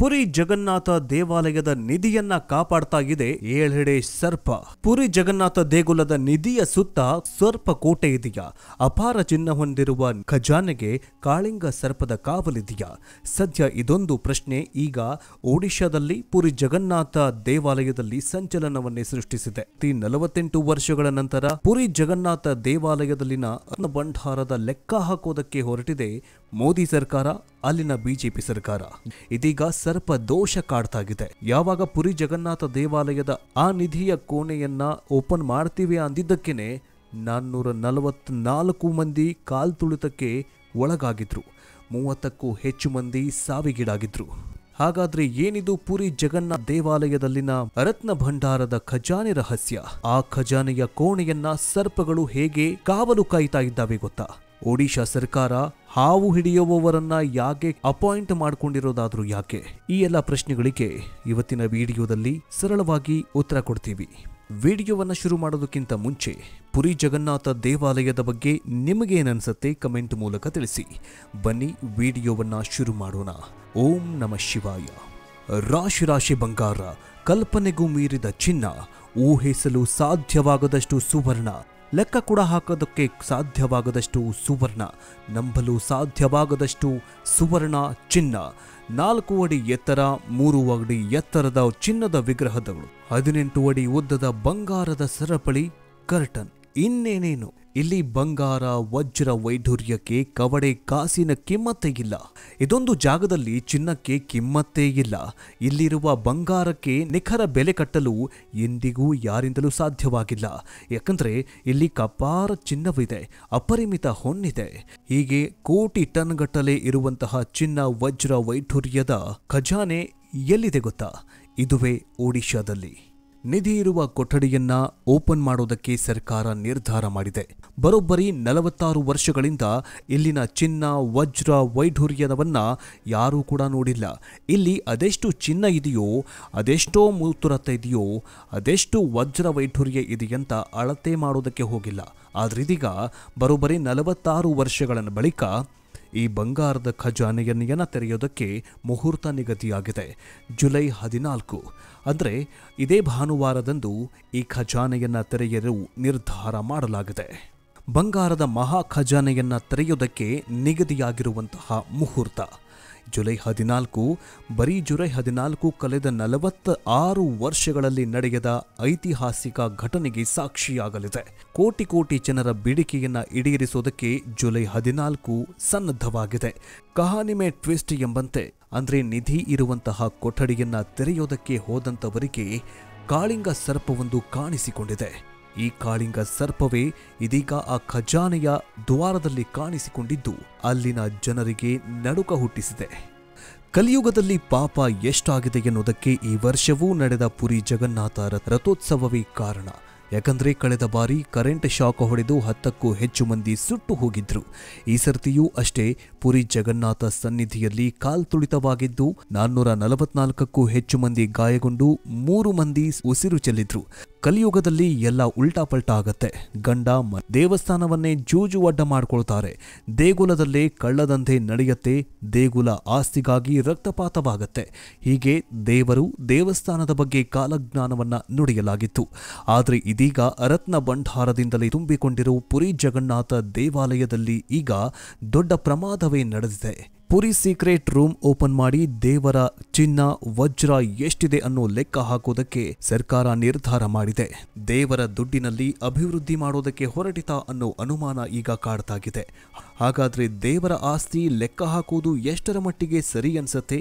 ಪುರಿ ಜಗನ್ನಾಥ ದೇವಾಲಯದ ನಿಧಿಯನ್ನ ಕಾಪಾಡ್ತಾ ಇದೆ ಏಳೆಡೆ ಸರ್ಪ. ಪುರಿ ಜಗನ್ನಾಥ ದೇಗುಲದ ನಿಧಿಯ ಸುತ್ತ ಸರ್ಪ ಕೋಟೆ ಇದೆಯಾ? ಅಪಾರ ಚಿನ್ನ ಹೊಂದಿರುವ ಖಜಾನೆಗೆ ಕಾಳಿಂಗ ಸರ್ಪದ ಕಾವಲಿದೆಯಾ? ಸದ್ಯ ಇದೊಂದು ಪ್ರಶ್ನೆ ಈಗ ಒಡಿಶಾದಲ್ಲಿ ಪುರಿ ಜಗನ್ನಾಥ ದೇವಾಲಯದಲ್ಲಿ ಸಂಚಲನವನ್ನೇ ಸೃಷ್ಟಿಸಿದೆ. 48 ವರ್ಷಗಳ ನಂತರ ಪುರಿ ಜಗನ್ನಾಥ ದೇವಾಲಯದಲ್ಲಿನ ಭಂಡಾರದ ಲೆಕ್ಕ ಹಾಕೋದಕ್ಕೆ ಹೊರಟಿದೆ ಮೋದಿ ಸರ್ಕಾರ, ಅಲ್ಲಿನ ಬಿಜೆಪಿ ಸರ್ಕಾರ. ಇದೀಗ ಸರ್ಪ ದೋಷ ಕಾಡ್ತಾಗಿದೆ. ಯಾವಾಗ ಪುರಿ ಜಗನ್ನಾಥ ದೇವಾಲಯದ ಆ ನಿಧಿಯ ಕೋಣೆಯನ್ನ ಓಪನ್ ಮಾಡ್ತೀವಿ ಅಂದಿದ್ದಕ್ಕೇನೆ 444 ಮಂದಿ ಕಾಲ್ತುಳಿತಕ್ಕೆ ಒಳಗಾಗಿದ್ರು. 30ಕ್ಕೂ ಹೆಚ್ಚು ಮಂದಿ ಸಾವಿಗೀಡಾಗಿದ್ರು. ಹಾಗಾದ್ರೆ ಏನಿದು ಪುರಿ ಜಗನ್ನಾಥ ದೇವಾಲಯದಲ್ಲಿನ ರತ್ನ ಭಂಡಾರದ ಖಜಾನೆ ರಹಸ್ಯ? ಆ ಖಜಾನೆಯ ಕೋಣೆಯನ್ನ ಸರ್ಪಗಳು ಹೇಗೆ ಕಾವಲು ಕಾಯ್ತಾ ಇದ್ದಾವೆ ಗೊತ್ತಾ? ಒಡಿಶಾ ಸರ್ಕಾರ ಹಾವು ಹಿಡಿಯುವವರನ್ನ ಯಾಕೆ ಅಪಾಯಿಂಟ್ ಮಾಡಿಕೊಂಡಿರೋದಾದ್ರೂ ಯಾಕೆ? ಈ ಎಲ್ಲ ಪ್ರಶ್ನೆಗಳಿಗೆ ಇವತ್ತಿನ ವಿಡಿಯೋದಲ್ಲಿ ಸರಳವಾಗಿ ಉತ್ತರ ಕೊಡ್ತೀವಿ. ವಿಡಿಯೋವನ್ನ ಶುರು ಮಾಡೋದಕ್ಕಿಂತ ಮುಂಚೆ ಪುರಿ ಜಗನ್ನಾಥ ದೇವಾಲಯದ ಬಗ್ಗೆ ನಿಮಗೇನನ್ಸುತ್ತೆ ಕಮೆಂಟ್ ಮೂಲಕ ತಿಳಿಸಿ. ಬನ್ನಿ ವಿಡಿಯೋವನ್ನ ಶುರು ಮಾಡೋಣ. ಓಂ ನಮಃ ಶಿವಾಯ. ರಾಶಿ ರಾಶಿ ಬಂಗಾರ, ಕಲ್ಪನೆಗೂ ಮೀರಿದ ಚಿನ್ನ, ಊಹಿಸಲು ಸಾಧ್ಯವಾಗದಷ್ಟು ಸುವರ್ಣ, ಲೆಕ್ಕ ಕೂಡ ಹಾಕೋದಕ್ಕೆ ಸಾಧ್ಯವಾಗದಷ್ಟು ಸುವರ್ಣ, ನಂಬಲು ಸಾಧ್ಯವಾಗದಷ್ಟು ಸುವರ್ಣ ಚಿನ್ನ, 4 ಅಡಿ ಎತ್ತರ, 3 ಅಡಿ ಎತ್ತರದ ಚಿನ್ನದ ವಿಗ್ರಹಗಳು, 18 ಅಡಿ ಉದ್ದದ ಬಂಗಾರದ ಸರಪಳಿ, ಕರ್ಟನ್, ಇನ್ನೇನೇನು. ಇಲ್ಲಿ ಬಂಗಾರ ವಜ್ರ ವೈಢೂರ್ಯಕ್ಕೆ ಕವಡೆ ಕಾಸಿನ ಕಿಮ್ಮತ್ತೇ ಇಲ್ಲ. ಇದೊಂದು ಜಾಗದಲ್ಲಿ ಚಿನ್ನಕ್ಕೆ ಕಿಮ್ಮತ್ತೇ ಇಲ್ಲ. ಇಲ್ಲಿರುವ ಬಂಗಾರಕ್ಕೆ ನಿಖರ ಬೆಲೆ ಕಟ್ಟಲು ಎಂದಿಗೂ ಯಾರಿಂದಲೂ ಸಾಧ್ಯವಾಗಿಲ್ಲ. ಯಾಕಂದ್ರೆ ಇಲ್ಲಿ ಅಪಾರ ಚಿನ್ನವಿದೆ, ಅಪರಿಮಿತ ಹೊನ್ನಿದೆ. ಹೀಗೆ ಕೋಟಿ ಟನ್ ಗಟ್ಟಲೆ ಇರುವಂತಹ ಚಿನ್ನ ವಜ್ರ ವೈಢೂರ್ಯದ ಖಜಾನೆ ಎಲ್ಲಿದೆ ಗೊತ್ತಾ? ಇದುವೇ ಒಡಿಶಾದಲ್ಲಿ. ನಿಧಿ ಇರುವ ಕೊಠಡಿಯನ್ನ ಓಪನ್ ಮಾಡೋದಕ್ಕೆ ಸರ್ಕಾರ ನಿರ್ಧಾರ ಮಾಡಿದೆ. ಬರೋಬ್ಬರಿ 46 ವರ್ಷಗಳಿಂದ ಇಲ್ಲಿನ ಚಿನ್ನ ವಜ್ರ ವೈಢೂರ್ಯವನ್ನ ಯಾರೂ ಕೂಡ ನೋಡಿಲ್ಲ. ಇಲ್ಲಿ ಅದೆಷ್ಟು ಚಿನ್ನ ಇದೆಯೋ, ಅದೆಷ್ಟೋ ಮೂತುರತ್ನ ಇದೆಯೋ, ಅದೆಷ್ಟು ವಜ್ರ ವೈಢೂರ್ಯ ಇದೆಯಂತ ಅಳತೆ ಮಾಡೋದಕ್ಕೆ ಹೋಗಿಲ್ಲ. ಆದ್ರೀಗ ಬರೋಬ್ಬರಿ 46 ವರ್ಷಗಳ ಬಳಿಕ ಈ ಬಂಗಾರದ ಖಜಾನೆಯನ್ನ ತೆರೆಯೋದಕ್ಕೆ ಮುಹೂರ್ತ ನಿಗದಿಯಾಗಿದೆ. ಜುಲೈ 14 ಅಂದರೆ ಇದೇ ಭಾನುವಾರದಂದು ಈ ಖಜಾನೆಯನ್ನ ತೆರೆಯಲು ನಿರ್ಧಾರ ಮಾಡಲಾಗಿದೆ. ಬಂಗಾರದ ಮಹಾ ಖಜಾನೆಯನ್ನ ತೆರೆಯೋದಕ್ಕೆ ನಿಗದಿಯಾಗಿರುವಂತಹ ಮುಹೂರ್ತ ಜುಲೈ 14. ಬರೀ ಜುಲೈ 14 ಕಳೆದ 46 ವರ್ಷಗಳಲ್ಲಿ ನಡೆಯದ ಐತಿಹಾಸಿಕ ಘಟನೆಗೆ ಸಾಕ್ಷಿಯಾಗಲಿದೆ. ಕೋಟಿ ಕೋಟಿ ಜನರ ಬೇಡಿಕೆಯನ್ನ ಈಡೇರಿಸೋದಕ್ಕೆ ಜುಲೈ 14 ಸನ್ನದ್ಧವಾಗಿದೆ. ಕಹಾನಿ ಮೇ ಟ್ವಿಸ್ಟ್ ಎಂಬಂತೆ ಅಂದ್ರೆ ನಿಧಿ ಇರುವಂತಹ ಕೊಠಡಿಯನ್ನ ತೆರೆಯೋದಕ್ಕೆ ಹೋದಂತವರಿಗೆ ಕಾಳಿಂಗ ಸರ್ಪವೊಂದು ಕಾಣಿಸಿಕೊಂಡಿದೆ. ಈ ಕಾಳಿಂಗ ಸರ್ಪವೇ ಇದೀಗ ಆ ಖಜಾನೆಯ ದ್ವಾರದಲ್ಲಿ ಕಾಣಿಸಿಕೊಂಡಿದ್ದು ಅಲ್ಲಿನ ಜನರಿಗೆ ನಡುಕ ಹುಟ್ಟಿಸಿದೆ. ಕಲಿಯುಗದಲ್ಲಿ ಪಾಪ ಎಷ್ಟಾಗಿದೆ ಎನ್ನುವುದಕ್ಕೆ ಈ ವರ್ಷವೂ ನಡೆದ ಪುರಿ ಜಗನ್ನಾಥ ರಥೋತ್ಸವವೇ ಕಾರಣ. ಯಾಕಂದ್ರೆ ಕಳೆದ ಬಾರಿ ಕರೆಂಟ್ ಶಾಕ್ ಹೊಡೆದು 10ಕ್ಕೂ ಹೆಚ್ಚು ಮಂದಿ ಸುಟ್ಟು ಹೋಗಿದ್ರು. ಈ ಸರ್ತಿಯೂ ಅಷ್ಟೇ ಪುರಿ ಜಗನ್ನಾಥ ಸನ್ನಿಧಿಯಲ್ಲಿ ಕಾಲ್ತುಳಿತವಾಗಿದ್ದು 444ಕ್ಕೂ ಹೆಚ್ಚು ಮಂದಿ ಗಾಯಗೊಂಡು 3 ಮಂದಿ ಉಸಿರು ಚೆಲ್ಲಿದ್ರು. ಕಲಿಯುಗದಲ್ಲಿ ಎಲ್ಲ ಉಲ್ಟಾ ಪಲ್ಟಾ ಆಗತ್ತೆ. ಗಂಡ ದೇವಸ್ಥಾನವನ್ನೇ ಜೂಜು ಅಡ್ಡ ಮಾಡ್ಕೊಳ್ತಾರೆ. ದೇಗುಲದಲ್ಲೇ ಕಳ್ಳದಂಧೆ ನಡೆಯತ್ತೆ. ದೇಗುಲ ಆಸ್ತಿಗಾಗಿ ರಕ್ತಪಾತವಾಗತ್ತೆ. ಹೀಗೆ ದೇವರು ದೇವಸ್ಥಾನದ ಬಗ್ಗೆ ಕಾಲಜ್ಞಾನವನ್ನ ನುಡಿಯಲಾಗಿತ್ತು. ಆದರೆ ಇದೀಗ ರತ್ನ ಭಂಡಾರದಿಂದಲೇ ತುಂಬಿಕೊಂಡಿರುವ ಪುರಿ ಜಗನ್ನಾಥ ದೇವಾಲಯದಲ್ಲಿ ಈಗ ದೊಡ್ಡ ಪ್ರಮಾದವೇ ನಡೆದಿದೆ. ಪುರಿ ಸೀಕ್ರೆಟ್ ರೂಮ್ ಓಪನ್ ಮಾಡಿ ದೇವರ ಚಿನ್ನ ವಜ್ರ ಎಷ್ಟಿದೆ ಅನ್ನೋ ಲೆಕ್ಕ ಹಾಕೋದಕ್ಕೆ ಸರ್ಕಾರ ನಿರ್ಧಾರ ಮಾಡಿದೆ. ದೇವರ ದುಡ್ಡಿನಲ್ಲಿ ಅಭಿವೃದ್ಧಿ ಮಾಡೋದಕ್ಕೆ ಹೊರಟಿತಾ ಅನ್ನೋ ಅನುಮಾನ ಈಗ ಕಾಡ್ತಾಗಿದೆ. ಹಾಗಾದ್ರೆ ದೇವರ ಆಸ್ತಿ ಲೆಕ್ಕ ಹಾಕೋದು ಎಷ್ಟರ ಮಟ್ಟಿಗೆ ಸರಿ ಅನ್ಸತ್ತೆ?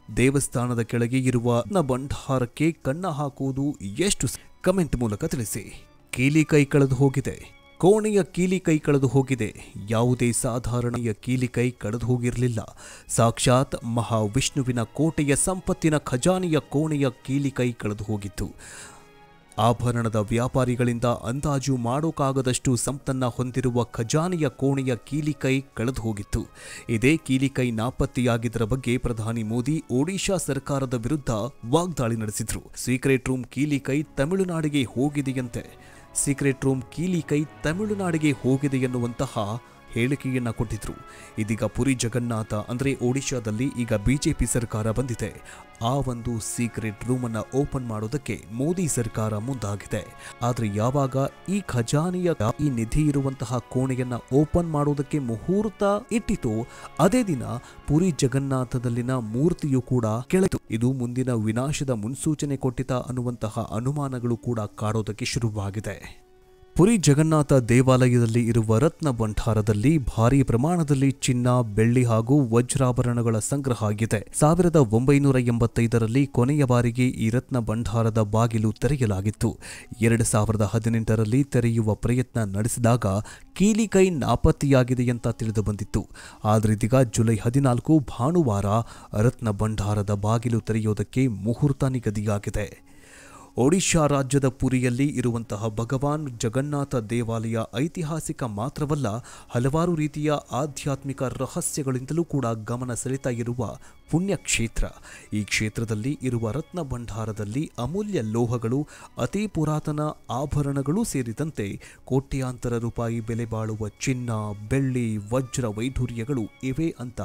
ದೇವಸ್ಥಾನದ ಕೆಳಗೆ ಇರುವ ಭಂಡಾರಕ್ಕೆ ಕಣ್ಣ ಹಾಕುವುದು ಎಷ್ಟು? ಕಮೆಂಟ್ ಮೂಲಕ ತಿಳಿಸಿ. ಕೀಲಿ ಕೈ ಕಳೆದು ಹೋಗಿದೆ. ಕೋಣೆಯ ಕೀಲಿ ಕೈ ಕಳೆದು ಹೋಗಿದೆ. ಯಾವುದೇ ಸಾಧಾರಣೆಯ ಕೀಲಿ ಕೈ ಕಳೆದು ಹೋಗಿರಲಿಲ್ಲ. ಸಾಕ್ಷಾತ್ ಮಹಾವಿಷ್ಣುವಿನ ಕೋಟೆಯ ಸಂಪತ್ತಿನ ಖಜಾನೆಯ ಕೋಣೆಯ ಕೀಲಿ ಕೈ ಕಳೆದು ಹೋಗಿತ್ತು. ಆಭರಣದ ವ್ಯಾಪಾರಿಗಳಿಂದ ಅಂದಾಜು ಮಾಡೋಕ್ಕಾಗದಷ್ಟು ಸಂಪತ್ತನ್ನ ಹೊಂದಿರುವ ಖಜಾನೆಯ ಕೋಣೆಯ ಕೀಲಿಕೈ ಕಳೆದು ಹೋಗಿತ್ತು. ಇದೇ ಕೀಲಿಕೈ ನಾಪತ್ತೆಯಾಗಿದ್ದರ ಬಗ್ಗೆ ಪ್ರಧಾನಿ ಮೋದಿ ಒಡಿಶಾ ಸರ್ಕಾರದ ವಿರುದ್ಧ ವಾಗ್ದಾಳಿ ನಡೆಸಿದ್ರು. ಸೀಕ್ರೆಟ್ ರೂಮ್ ಕೀಲಿಕೈ ತಮಿಳುನಾಡಿಗೆ ಹೋಗಿದೆಯಂತೆ. ಸೀಕ್ರೆಟ್ ರೂಮ್ ಕೀಲಿಕೈ ತಮಿಳುನಾಡಿಗೆ ಹೋಗಿದೆ ಎನ್ನುವಂತಹ ಹೇಳಿಕೆಯನ್ನ ಕೊಟ್ಟಿದ್ರು. ಇದೀಗ ಪುರಿ ಜಗನ್ನಾಥ ಅಂದ್ರೆ ಒಡಿಶಾದಲ್ಲಿ ಈಗ ಬಿಜೆಪಿ ಸರ್ಕಾರ ಬಂದಿದೆ. ಆ ಒಂದು ಸೀಕ್ರೆಟ್ ರೂಮ್ ಅನ್ನ ಓಪನ್ ಮಾಡೋದಕ್ಕೆ ಮೋದಿ ಸರ್ಕಾರ ಮುಂದಾಗಿದೆ. ಆದ್ರೆ ಯಾವಾಗ ಈ ಖಜಾನೆಯ ಈ ನಿಧಿ ಇರುವಂತಹ ಕೋಣೆಯನ್ನ ಓಪನ್ ಮಾಡೋದಕ್ಕೆ ಮುಹೂರ್ತ ಇಟ್ಟಿತು, ಅದೇ ದಿನ ಪುರಿ ಜಗನ್ನಾಥದಲ್ಲಿನ ಮೂರ್ತಿಯು ಕೂಡ ಕೆಳತು. ಇದು ಮುಂದಿನ ವಿನಾಶದ ಮುನ್ಸೂಚನೆ ಕೊಟ್ಟಿತ ಅನ್ನುವಂತಹ ಅನುಮಾನಗಳು ಕೂಡ ಕಾಡೋದಕ್ಕೆ ಶುರುವಾಗಿದೆ. ಪುರಿ ಜಗನ್ನಾಥ ದೇವಾಲಯದಲ್ಲಿ ಇರುವ ರತ್ನ ಭಂಡಾರದಲ್ಲಿ ಭಾರೀ ಪ್ರಮಾಣದಲ್ಲಿ ಚಿನ್ನ, ಬೆಳ್ಳಿ ಹಾಗೂ ವಜ್ರಾಭರಣಗಳ ಸಂಗ್ರಹ ಆಗಿದೆ. 1985ರಲ್ಲಿ ಕೊನೆಯ ಬಾರಿಗೆ ಈ ರತ್ನ ಭಂಡಾರದ ಬಾಗಿಲು ತೆರೆಯಲಾಗಿತ್ತು. 2018ರಲ್ಲಿ ತೆರೆಯುವ ಪ್ರಯತ್ನ ನಡೆಸಿದಾಗ ಕೀಲಿ ಕೈ ನಾಪತ್ತೆಯಾಗಿದೆ ಅಂತ ತಿಳಿದು ಬಂದಿತ್ತು. ಆದರೆ ಇದೀಗ ಜುಲೈ 14 ಭಾನುವಾರ ರತ್ನ ಭಂಡಾರದ ಬಾಗಿಲು ತೆರೆಯುವುದಕ್ಕೆ ಮುಹೂರ್ತ ನಿಗದಿಯಾಗಿದೆ. ಒಡಿಶಾ ರಾಜ್ಯದ ಪುರಿಯಲ್ಲಿ ಇರುವಂತಹ ಭಗವಾನ್ ಜಗನ್ನಾಥ ದೇವಾಲಯ ಐತಿಹಾಸಿಕ ಮಾತ್ರವಲ್ಲ, ಹಲವಾರು ರೀತಿಯ ಆಧ್ಯಾತ್ಮಿಕ ರಹಸ್ಯಗಳಿಂದಲೂ ಕೂಡ ಗಮನ ಸೆಳೆತಾ ಇರುವ ಪುಣ್ಯಕ್ಷೇತ್ರ. ಈ ಕ್ಷೇತ್ರದಲ್ಲಿ ಇರುವ ರತ್ನ ಭಂಡಾರದಲ್ಲಿ ಅಮೂಲ್ಯ ಲೋಹಗಳು, ಅತಿ ಪುರಾತನ ಆಭರಣಗಳು ಸೇರಿದಂತೆ ಕೋಟ್ಯಾಂತರ ರೂಪಾಯಿ ಬೆಲೆ ಬಾಳುವ ಚಿನ್ನ, ಬೆಳ್ಳಿ, ವಜ್ರ ವೈಢೂರ್ಯಗಳು ಇವೆ ಅಂತ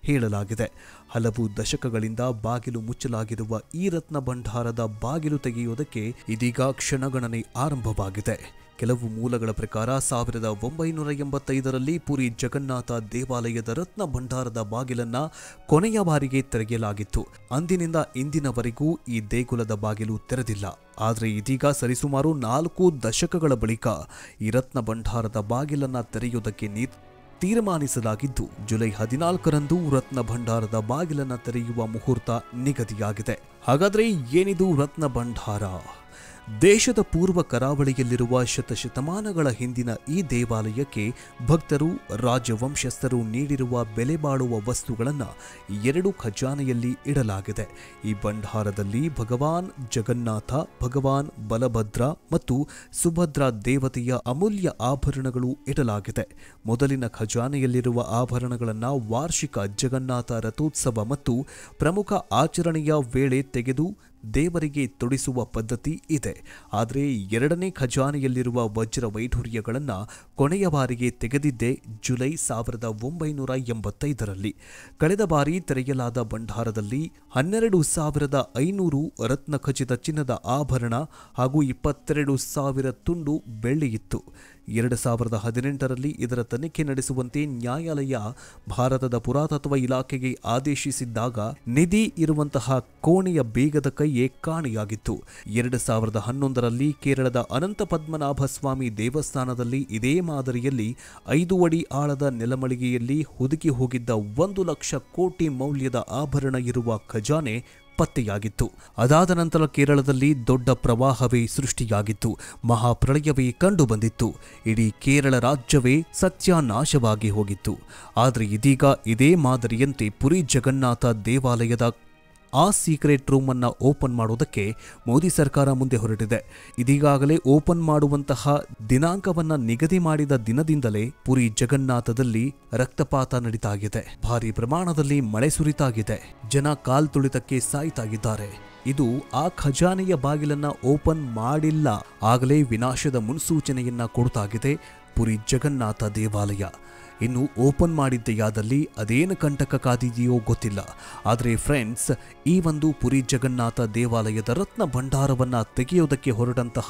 ಹೇಳಲಾಗಿದೆ. ಹಲವು ದಶಕಗಳಿಂದ ಬಾಗಿಲು ಮುಚ್ಚಲಾಗಿರುವ ಈ ರತ್ನ ಭಂಡಾರದ ಬಾಗಿಲು ತೆಗೆಯುವುದಕ್ಕೆ ಇದೀಗ ಕ್ಷಣಗಣನೆ ಆರಂಭವಾಗಿದೆ. ಕೆಲವು ಮೂಲಗಳ ಪ್ರಕಾರ 1985ರಲ್ಲಿ ಪುರಿ ಜಗನ್ನಾಥ ದೇವಾಲಯದ ರತ್ನ ಭಂಡಾರದ ಬಾಗಿಲನ್ನ ಕೊನೆಯ ಬಾರಿಗೆ ತೆರೆಯಲಾಗಿತ್ತು. ಅಂದಿನಿಂದ ಇಂದಿನವರೆಗೂ ಈ ದೇಗುಲದ ಬಾಗಿಲು ತೆರೆದಿಲ್ಲ. ಆದರೆ ಇದೀಗ ಸರಿಸುಮಾರು 4 ದಶಕಗಳ ಬಳಿಕ ಈ ರತ್ನ ಭಂಡಾರದ ಬಾಗಿಲನ್ನ ತೆರೆಯುವುದಕ್ಕೆ ತೀರ್ಮಾನಿಸಲಾಗಿದ್ದು, ಜುಲೈ 14ರಂದು ರತ್ನ ಭಂಡಾರದ ಬಾಗಿಲನ್ನ ತೆರೆಯುವ ಮುಹೂರ್ತ ನಿಗದಿಯಾಗಿದೆ. ಹಾಗಾದ್ರೆ ಏನಿದು ರತ್ನ ಭಂಡಾರ? ದೇಶದ ಪೂರ್ವ ಕರಾವಳಿಯಲ್ಲಿರುವ ಶತಶತಮಾನಗಳ ಹಿಂದಿನ ಈ ದೇವಾಲಯಕ್ಕೆ ಭಕ್ತರು, ರಾಜವಂಶಸ್ಥರು ನೀಡಿರುವ ಬೆಲೆ ಬಾಳುವ ವಸ್ತುಗಳನ್ನು 2 ಖಜಾನೆಯಲ್ಲಿ ಇಡಲಾಗಿದೆ. ಈ ಭಂಡಾರದಲ್ಲಿ ಭಗವಾನ್ ಜಗನ್ನಾಥ, ಭಗವಾನ್ ಬಲಭದ್ರ ಮತ್ತು ಸುಭದ್ರಾ ದೇವತೆಯ ಅಮೂಲ್ಯ ಆಭರಣಗಳು ಇಡಲಾಗಿದೆ. ಮೊದಲಿನ ಖಜಾನೆಯಲ್ಲಿರುವ ಆಭರಣಗಳನ್ನು ವಾರ್ಷಿಕ ಜಗನ್ನಾಥ ರಥೋತ್ಸವ ಮತ್ತು ಪ್ರಮುಖ ಆಚರಣೆಯ ವೇಳೆ ತೆಗೆದು ದೇವರಿಗೆ ತೊಡಿಸುವ ಪದ್ಧತಿ ಇದೆ. ಆದರೆ 2ನೇ ಖಜಾನೆಯಲ್ಲಿರುವ ವಜ್ರ ವೈಢೂರ್ಯಗಳನ್ನು ಕೊನೆಯ ಬಾರಿಗೆ ತೆಗೆದಿದ್ದೇ ಜುಲೈ 1985ರಲ್ಲಿ. ಕಳೆದ ಬಾರಿ ತೆರೆಯಲಾದ ಭಂಡಾರದಲ್ಲಿ 12,500 ರತ್ನಖಚಿತ ಚಿನ್ನದ ಆಭರಣ ಹಾಗೂ 22,000 ತುಂಡು ಬೆಳ್ಳಿ ಇತ್ತು. 2018ರಲ್ಲಿ ಇದರ ತನಿಖೆ ನಡೆಸುವಂತೆ ನ್ಯಾಯಾಲಯ ಭಾರತದ ಪುರಾತತ್ವ ಇಲಾಖೆಗೆ ಆದೇಶಿಸಿದ್ದಾಗ ನಿಧಿ ಇರುವಂತಹ ಕೋಣೆಯ ಬೇಗದ ಕೈಯೇ ಕಾಣೆಯಾಗಿತ್ತು. 2011ರಲ್ಲಿ ಕೇರಳದ ಅನಂತ ಪದ್ಮನಾಭ ಸ್ವಾಮಿ ದೇವಸ್ಥಾನದಲ್ಲಿ ಇದೇ ಮಾದರಿಯಲ್ಲಿ 5 ಅಡಿ ಆಳದ ನೆಲಮಳಿಗೆಯಲ್ಲಿ ಹುದುಕಿ ಹೋಗಿದ್ದ 1 ಲಕ್ಷ ಕೋಟಿ ಮೌಲ್ಯದ ಆಭರಣ ಇರುವ ಖಜಾನೆ ಪತ್ತೆಯಾಗಿತ್ತು. ಅದಾದ ನಂತರ ಕೇರಳದಲ್ಲಿ ದೊಡ್ಡ ಪ್ರವಾಹವೇ ಸೃಷ್ಟಿಯಾಗಿತ್ತು. ಮಹಾಪ್ರಳಯವೇ ಕಂಡುಬಂದಿತ್ತು. ಇಡೀ ಕೇರಳ ರಾಜ್ಯವೇ ಸತ್ಯಾನಾಶವಾಗಿ ಹೋಗಿತ್ತು. ಆದರೆ ಇದೀಗ ಇದೇ ಮಾದರಿಯಂತೆ ಪುರಿ ಜಗನ್ನಾಥ ದೇವಾಲಯದ ಆ ಸೀಕ್ರೆಟ್ ರೂಮ್ ಅನ್ನು ಓಪನ್ ಮಾಡುವುದಕ್ಕೆ ಮೋದಿ ಸರ್ಕಾರ ಮುಂದೆ ಹೊರಟಿದೆ. ಇದೀಗಾಗಲೇ ಓಪನ್ ಮಾಡುವಂತಹ ದಿನಾಂಕವನ್ನ ನಿಗದಿ ಮಾಡಿದ ದಿನದಿಂದಲೇ ಪುರಿ ಜಗನ್ನಾಥದಲ್ಲಿ ರಕ್ತಪಾತ ನಡೀತಾಗಿದೆ. ಭಾರಿ ಪ್ರಮಾಣದಲ್ಲಿ ಮಳೆ ಸುರಿತಾಗಿದೆ. ಜನ ಕಾಲ್ತುಳಿತಕ್ಕೆ ಸಾಯ್ತಾಗಿದ್ದಾರೆ. ಇದು ಆ ಖಜಾನೆಯ ಬಾಗಿಲನ್ನ ಓಪನ್ ಮಾಡಿಲ್ಲ, ಆಗಲೇ ವಿನಾಶದ ಮುನ್ಸೂಚನೆಯನ್ನ ಕೊಡ್ತಾಗಿದೆ ಪುರಿ ಜಗನ್ನಾಥ ದೇವಾಲಯ. ಇನ್ನು ಓಪನ್ ಮಾಡಿದ್ದೆಯಾದಲ್ಲಿ ಅದೇನು ಕಂಟಕ ಕಾದಿದೆಯೋ ಗೊತ್ತಿಲ್ಲ. ಆದರೆ ಫ್ರೆಂಡ್ಸ್, ಈ ಒಂದು ಪುರಿ ಜಗನ್ನಾಥ ದೇವಾಲಯದ ರತ್ನ ಭಂಡಾರವನ್ನು ತೆಗೆಯೋದಕ್ಕೆ ಹೊರಟಂತಹ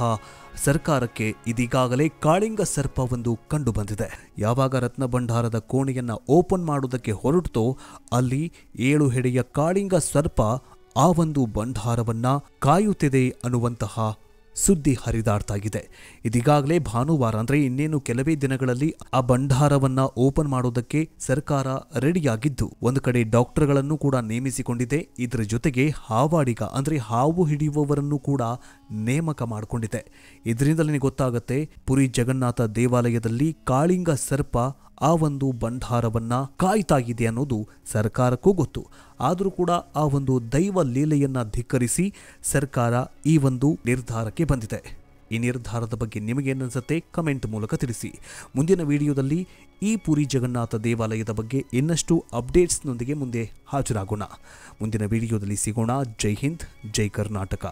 ಸರ್ಕಾರಕ್ಕೆ ಇದೀಗಾಗಲೇ ಕಾಳಿಂಗ ಸರ್ಪವೊಂದು ಕಂಡು ಬಂದಿದೆ. ಯಾವಾಗ ರತ್ನ ಭಂಡಾರದ ಕೋಣೆಯನ್ನು ಓಪನ್ ಮಾಡೋದಕ್ಕೆ ಹೊರಟೋ ಅಲ್ಲಿ 7 ಹೆಡೆಯ ಕಾಳಿಂಗ ಸರ್ಪ ಆ ಒಂದು ಭಂಡಾರವನ್ನ ಕಾಯುತ್ತಿದೆ ಅನ್ನುವಂತಹ ಸುದ್ದಿ ಹರಿದಾಡ್ತಾ ಇದೆ. ಇದೀಗಾಗಲೇ ಭಾನುವಾರ ಅಂದ್ರೆ ಇನ್ನೇನು ಕೆಲವೇ ದಿನಗಳಲ್ಲಿ ಆ ಭಂಡಾರವನ್ನ ಓಪನ್ ಮಾಡೋದಕ್ಕೆ ಸರ್ಕಾರ ರೆಡಿಯಾಗಿದ್ದು, ಒಂದು ಕಡೆ ಡಾಕ್ಟರ್ಗಳನ್ನು ಕೂಡ ನೇಮಿಸಿಕೊಂಡಿದೆ. ಇದರ ಜೊತೆಗೆ ಹಾವಾಡಿಗ ಅಂದ್ರೆ ಹಾವು ಹಿಡಿಯುವವರನ್ನು ಕೂಡ ನೇಮಕ ಮಾಡಿಕೊಂಡಿದೆ. ಇದರಿಂದಲೇ ಗೊತ್ತಾಗುತ್ತೆ ಪುರಿ ಜಗನ್ನಾಥ ದೇವಾಲಯದಲ್ಲಿ ಕಾಳಿಂಗ ಸರ್ಪ ಆ ಒಂದು ಭಂಡಾರವನ್ನ ಕಾಯ್ತಾ ಇದೆ ಅನ್ನೋದು ಸರ್ಕಾರಕ್ಕೂ ಗೊತ್ತು. ಆದರೂ ಕೂಡ ಆ ಒಂದು ದೈವ ಲೀಲೆಯನ್ನ ಧಿಕ್ಕರಿಸಿ ಸರ್ಕಾರ ಈ ಒಂದು ನಿರ್ಧಾರಕ್ಕೆ ಬಂದಿದೆ. ಈ ನಿರ್ಧಾರದ ಬಗ್ಗೆ ನಿಮಗೇನನ್ಸುತ್ತೆ ಕಮೆಂಟ್ ಮೂಲಕ ತಿಳಿಸಿ. ಮುಂದಿನ ವಿಡಿಯೋದಲ್ಲಿ ಈ ಪುರಿ ಜಗನ್ನಾಥ ದೇವಾಲಯದ ಬಗ್ಗೆ ಇನ್ನಷ್ಟು ಅಪ್ಡೇಟ್ಸ್ನೊಂದಿಗೆ ಮುಂದೆ ಹಾಜರಾಗೋಣ. ಮುಂದಿನ ವಿಡಿಯೋದಲ್ಲಿ ಸಿಗೋಣ. ಜೈ ಹಿಂದ್, ಜೈ ಕರ್ನಾಟಕ.